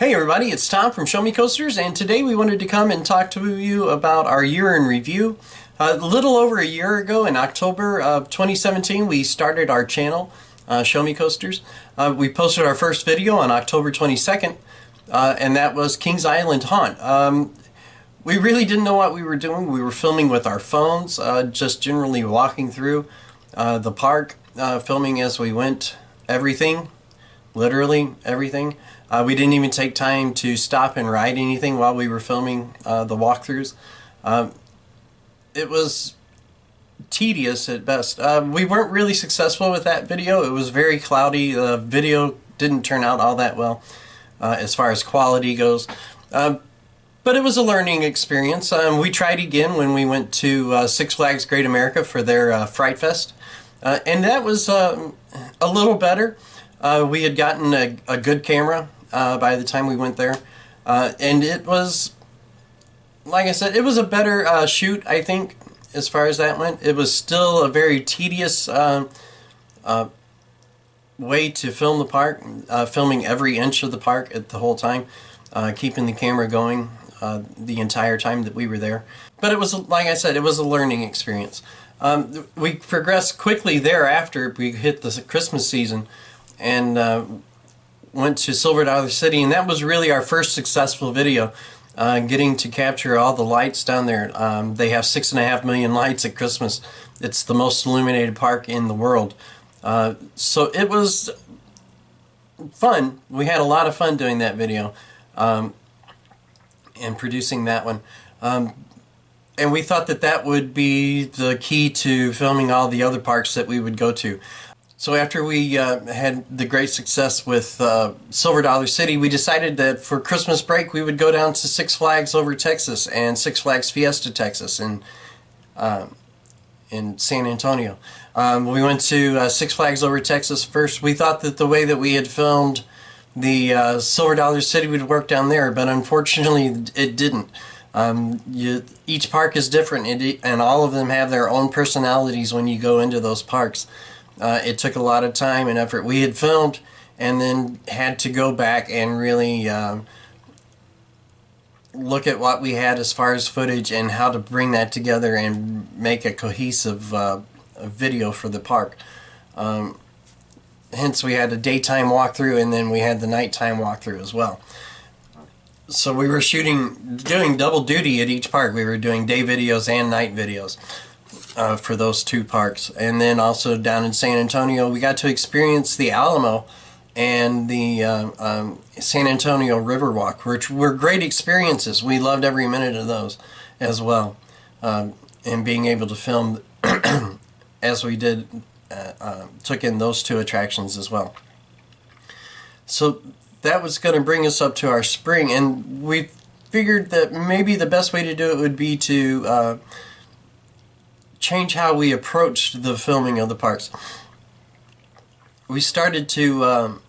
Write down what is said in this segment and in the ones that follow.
Hey everybody, it's Tom from Show Me Coasters, and today we wanted to come and talk to you about our year in review. A little over a year ago, in October of 2017, we started our channel, Show Me Coasters. We posted our first video on October 22nd, and that was Kings Island Haunt. We really didn't know what we were doing. We were filming with our phones, just generally walking through the park, filming as we went, everything. Literally everything. We didn't even take time to stop and ride anything while we were filming the walkthroughs. It was tedious at best. We weren't really successful with that video. It was very cloudy. The video didn't turn out all that well as far as quality goes. But it was a learning experience. We tried again when we went to Six Flags Great America for their Fright Fest. And that was a little better. We had gotten a good camera by the time we went there, and it was, like I said, it was a better shoot, I think, as far as that went. It was still a very tedious way to film the park, filming every inch of the park at the whole time, keeping the camera going the entire time that we were there. But it was, like I said, it was a learning experience. We progressed quickly thereafter. We hit the Christmas season and went to Silver Dollar City, and that was really our first successful video, getting to capture all the lights down there. They have 6.5 million lights at Christmas. It's the most illuminated park in the world. So it was fun. We had a lot of fun doing that video and producing that one. And we thought that that would be the key to filming all the other parks that we would go to. So after we had the great success with Silver Dollar City, we decided that for Christmas break we would go down to Six Flags over Texas and Six Flags Fiesta Texas in San Antonio. We went to Six Flags over Texas first. We thought that the way that we had filmed the Silver Dollar City would work down there, but unfortunately it didn't. Each park is different, and all of them have their own personalities when you go into those parks. It took a lot of time and effort. We had filmed and then had to go back and really look at what we had as far as footage and how to bring that together and make a cohesive video for the park. Hence we had a daytime walkthrough, and then we had the nighttime walkthrough as well. So we were doing double duty at each park. We were doing day videos and night videos. For those two parks. And then also down in San Antonio we got to experience the Alamo and the San Antonio Riverwalk, which were great experiences. We loved every minute of those as well, and being able to film as we did, took in those two attractions as well. So that was going to bring us up to our spring, and we figured that maybe the best way to do it would be to change how we approached the filming of the parks. We started to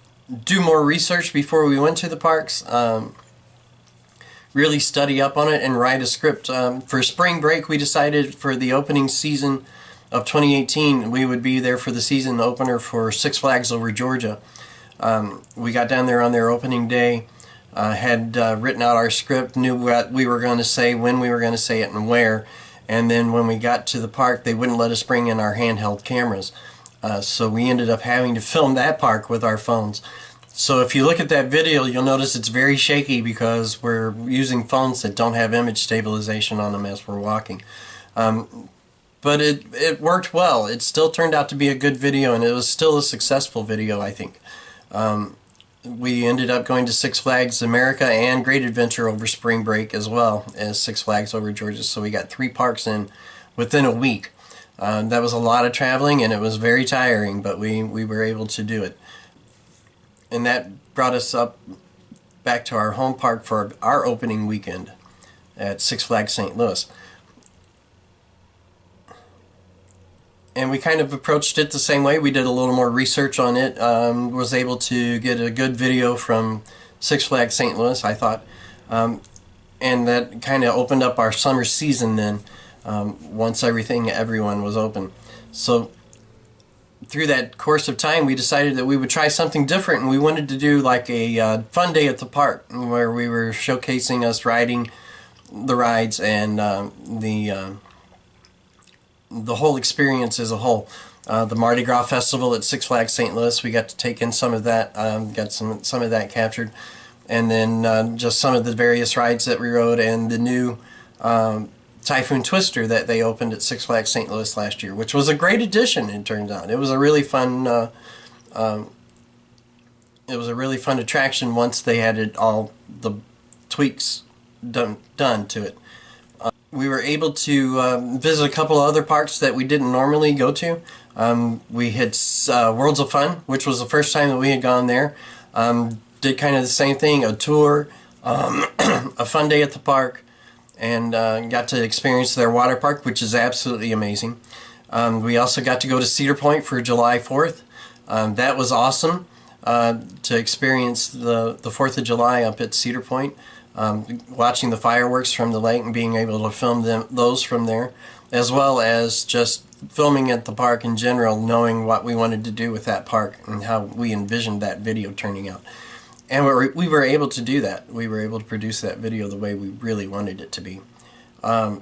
do more research before we went to the parks, really study up on it and write a script. For spring break we decided for the opening season of 2018 we would be there for the season opener for Six Flags over Georgia. We got down there on their opening day, had written out our script, knew what we were going to say, when we were going to say it, and where. And then when we got to the park, they wouldn't let us bring in our handheld cameras. So we ended up having to film that park with our phones. So if you look at that video, you'll notice it's very shaky because we're using phones that don't have image stabilization on them as we're walking. But it worked well. It still turned out to be a good video, and it was still a successful video, I think. We ended up going to Six Flags America and Great Adventure over spring break, as well as Six Flags over Georgia. So we got 3 parks in within a week. That was a lot of traveling, and it was very tiring, but we were able to do it. And that brought us up back to our home park for our opening weekend at Six Flags St. Louis. And we kind of approached it the same way. We did a little more research on it, was able to get a good video from Six Flags St. Louis, I thought, and that kind of opened up our summer season then, once everyone was open. So through that course of time, we decided that we would try something different, and we wanted to do like a fun day at the park where we were showcasing us riding the rides and the whole experience as a whole. The Mardi Gras Festival at Six Flags St. Louis, we got to take in some of that, got some of that captured, and then just some of the various rides that we rode, and the new Typhoon Twister that they opened at Six Flags St. Louis last year, which was a great addition. It turns out it was a really fun. It was a really fun attraction once they had it all the tweaks done to it. We were able to visit a couple of other parks that we didn't normally go to. We hit Worlds of Fun, which was the first time that we had gone there. Did kind of the same thing, a tour, a fun day at the park, and got to experience their water park, which is absolutely amazing. We also got to go to Cedar Point for July 4th. That was awesome to experience the 4th of July up at Cedar Point. Watching the fireworks from the lake and being able to film those from there, as well as just filming at the park in general, knowing what we wanted to do with that park and how we envisioned that video turning out. And we were able to do that. We were able to produce that video the way we really wanted it to be. But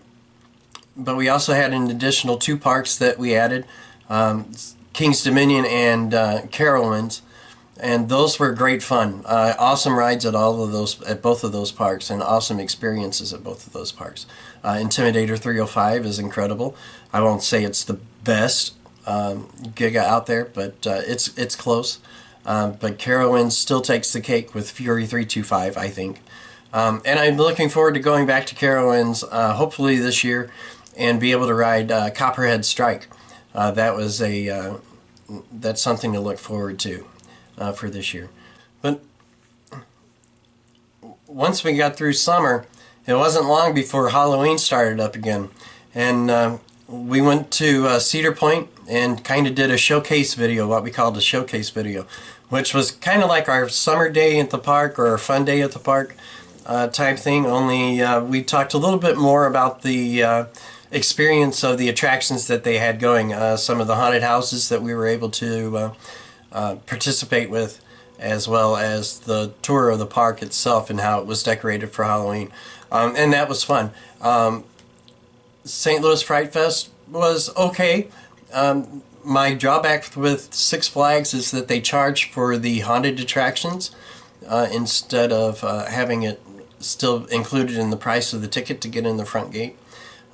we also had an additional 2 parks that we added, Kings Dominion and Carowinds. And those were great fun. Awesome rides at both of those parks, and awesome experiences at both of those parks. Intimidator 305 is incredible. I won't say it's the best Giga out there, but it's close. But Carowinds still takes the cake with Fury 325, I think. And I'm looking forward to going back to Carowinds hopefully this year and be able to ride Copperhead Strike. That's something to look forward to. For this year. But once we got through summer, it wasn't long before Halloween started up again, and we went to Cedar Point and kind of did a showcase video, what we called a showcase video, which was kind of like our summer day at the park or our fun day at the park type thing, only we talked a little bit more about the experience of the attractions that they had going, some of the haunted houses that we were able to participate with, as well as the tour of the park itself and how it was decorated for Halloween, and that was fun. St. Louis Fright Fest was okay. My drawback with Six Flags is that they charge for the haunted attractions instead of having it still included in the price of the ticket to get in the front gate.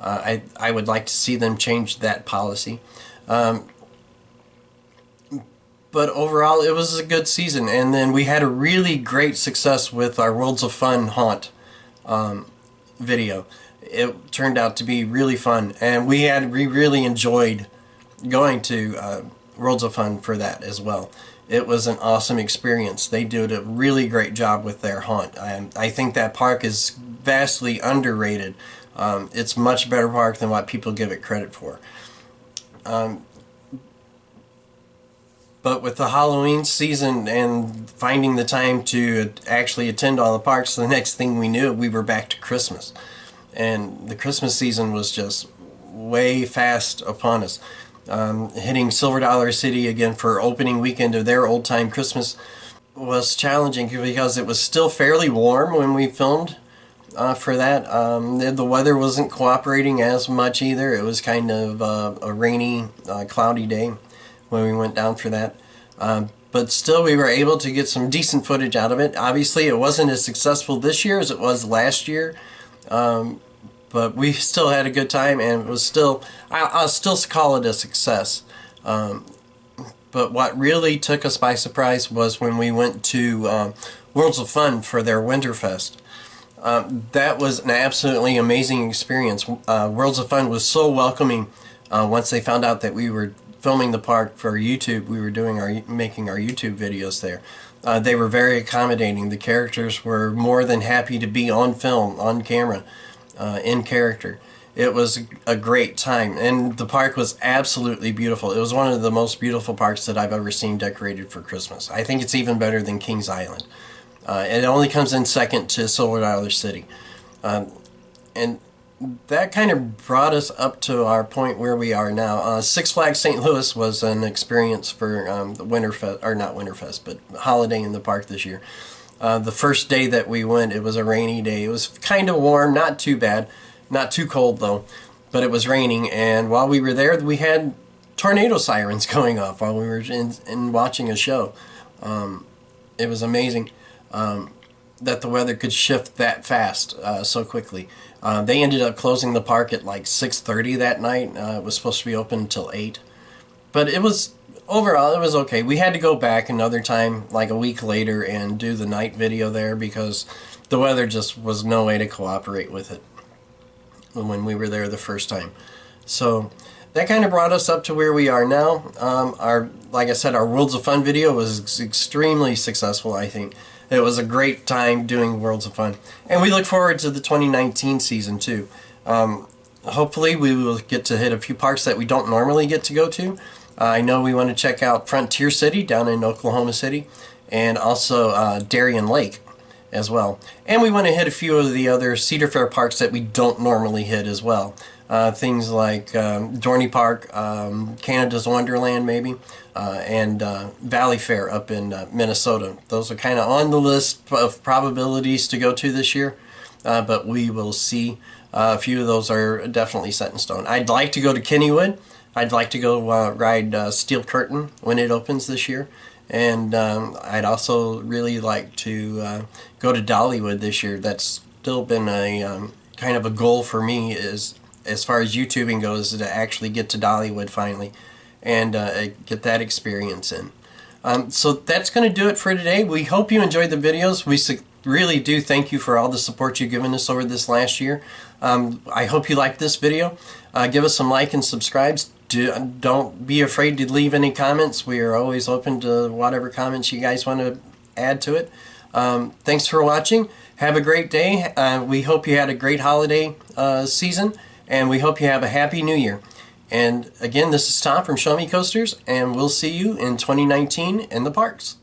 I would like to see them change that policy. But overall, it was a good season, and then we had a really great success with our Worlds of Fun haunt video. It turned out to be really fun, and we really enjoyed going to Worlds of Fun for that as well. It was an awesome experience. They did a really great job with their haunt. I think that park is vastly underrated. It's a much better park than what people give it credit for. But with the Halloween season and finding the time to actually attend all the parks, the next thing we knew, we were back to Christmas. And the Christmas season was just way fast upon us. Hitting Silver Dollar City again for opening weekend of their old-time Christmas was challenging because it was still fairly warm when we filmed for that. The weather wasn't cooperating as much either. It was kind of a rainy, cloudy day when we went down for that. But still, we were able to get some decent footage out of it. Obviously, it wasn't as successful this year as it was last year. But we still had a good time, and it was still, I'll still call it a success. But what really took us by surprise was when we went to Worlds of Fun for their Winterfest. That was an absolutely amazing experience. Worlds of Fun was so welcoming once they found out that we were filming the park for YouTube. We were making our YouTube videos there. They were very accommodating. The characters were more than happy to be on film, on camera, in character. It was a great time, and the park was absolutely beautiful. It was one of the most beautiful parks that I've ever seen decorated for Christmas. I think it's even better than Kings Island. It only comes in second to Silver Dollar City. And that kind of brought us up to our point where we are now. Six Flags St. Louis was an experience for the Winterfest, or not Winterfest, but Holiday in the Park this year. The first day that we went, it was a rainy day. It was kind of warm, not too bad, not too cold though, but it was raining. And while we were there, we had tornado sirens going off while we were in watching a show. It was amazing that the weather could shift that fast so quickly. They ended up closing the park at like 6:30 that night. It was supposed to be open until 8. But it was, overall, it was okay. We had to go back another time, like a week later, and do the night video there because the weather just was no way to cooperate with it when we were there the first time. So that kind of brought us up to where we are now. Like I said, our Worlds of Fun video was extremely successful, I think. It was a great time doing Worlds of Fun. And we look forward to the 2019 season too. Hopefully we will get to hit a few parks that we don't normally get to go to. I know we want to check out Frontier City down in Oklahoma City, and also Darien Lake as well. And we want to hit a few of the other Cedar Fair parks that we don't normally hit as well. Things like Dorney Park, Canada's Wonderland maybe, and Valley Fair up in Minnesota. Those are kind of on the list of probabilities to go to this year, but we will see. A few of those are definitely set in stone. I'd like to go to Kennywood. I'd like to go ride Steel Curtain when it opens this year. And I'd also really like to go to Dollywood this year. That's still been a kind of a goal for me, is as far as YouTubing goes, to actually get to Dollywood finally and get that experience in. So that's going to do it for today. We hope you enjoyed the videos. We really do thank you for all the support you've given us over this last year. I hope you liked this video. Give us some like and subscribes. Don't be afraid to leave any comments. We are always open to whatever comments you guys want to add to it. Thanks for watching. Have a great day. We hope you had a great holiday season, and we hope you have a happy new year. And again, this is Tom from Show Me Coasters, and we'll see you in 2019 in the parks.